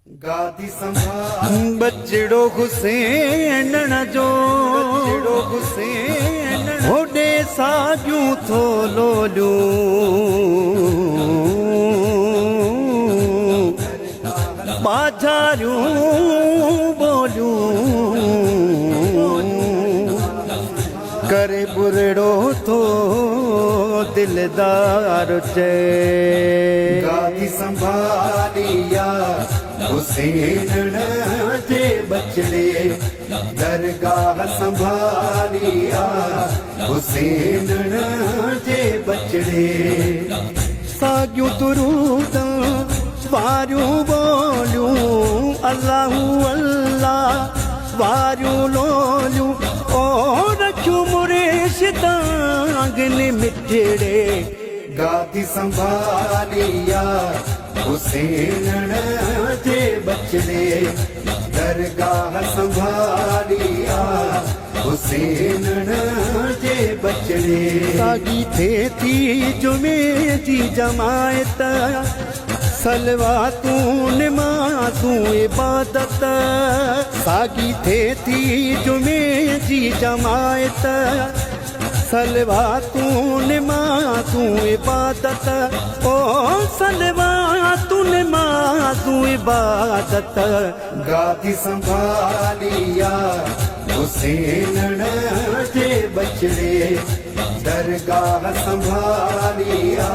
गादी संभाल बचड़ो हुसैन जो होॾे साॻियूं थो लोलियूं बाजारियूं ॿोलियूं करे बुरड़ो थो दिलदार चए गादी संभालिया हुसैन जे बचड़े दरगाह संभालिया हुसैन जे बचड़े साॻियूं दुरूद वारियूं ॿोलियूं अल्लाहू अल्लाह वारियूं लोलियूं ओ रखियूं मुर्शिदांगन मिठड़े गादी संभालिया हुसैन जे बचड़े दरगाह संभालिया हुसैन जे बचड़े साॻी थिए थी जुमे जी जमायत सलवातूं निमाज़ूं इबादत साॻी थिए थी जुमे जी जमायत सलवातूं निमाज़ूं इबादत ओ सलवातूं निमाज़ूं इबादत गादी संभालिया हुसैन जे बचड़े दरगाह संभालिया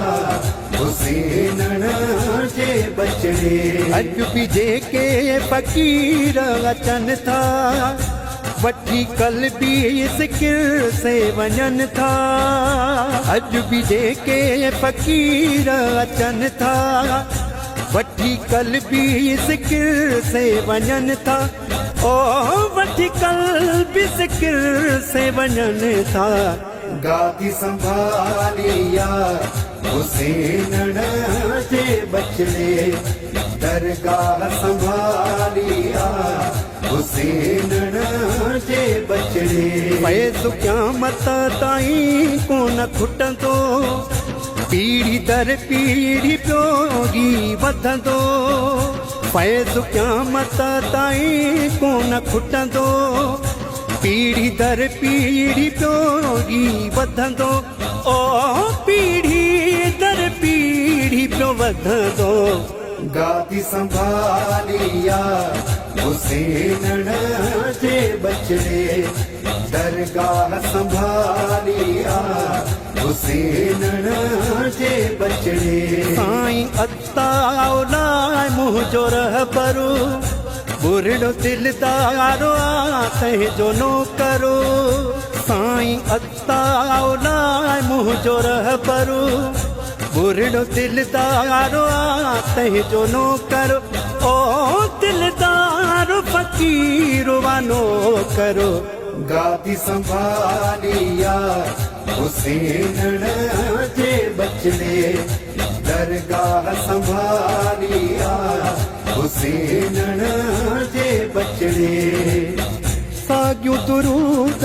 हुसैन जे बचड़े अॼु बि जेके फ़क़ीर अचनि था वठी कल्बी ज़िक्र से वञनि था अॼु बि जेके फ़क़ीर अचनि था वठी कल्बी ज़िक्र से वञनि था ओ वठी कल्बी ज़िक्र से वञनि था गादी संभालिया हुसैन जे बचड़े दरगाह संभालिया हुसैन जे बचड़े फैज़ क़यामत ताईं कोन खुटंदो पीढ़ी दर पीढ़ी पियोगी वधंदो फैज़ क़यामत ताईं कोन खुटंदो पीढ़ी दर पीढ़ी पियोगी वधंदो ओ पीढ़ी दर पीढ़ी पियो वधंदो गादी संभालिया हुसैन जे बचड़े दरगाह संभालिया हुसैन जे बचड़े साईं अत्ताउलाए मुंहिंजो रहबरो बुरड़ो दिलदारो तंहिंजो नौकरो साईं अत्ताउलाए मुंहिंजो रहबरो बुरड़ो दिलदारो तंहिंजो नौकरो ओ दिलदारो फ़क़ीरो वानो करो गादी संभालिया हुसैन जे बचड़े दरगाह संभालिया हुसैन जे बचड़े साॻियूं दुरूद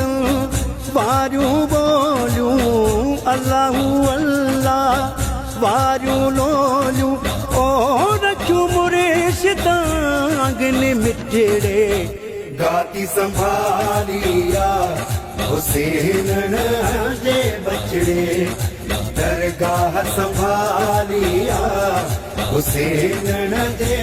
वारियूं ॿोलियूं अल्लाहू अल्लाह वारियूं लोलियूं ओ रखियूं मुर्शिदांगन मिठड़े गादी संभालिया हुसैन जे बचड़े दरगाह संभालिया हुसैन जे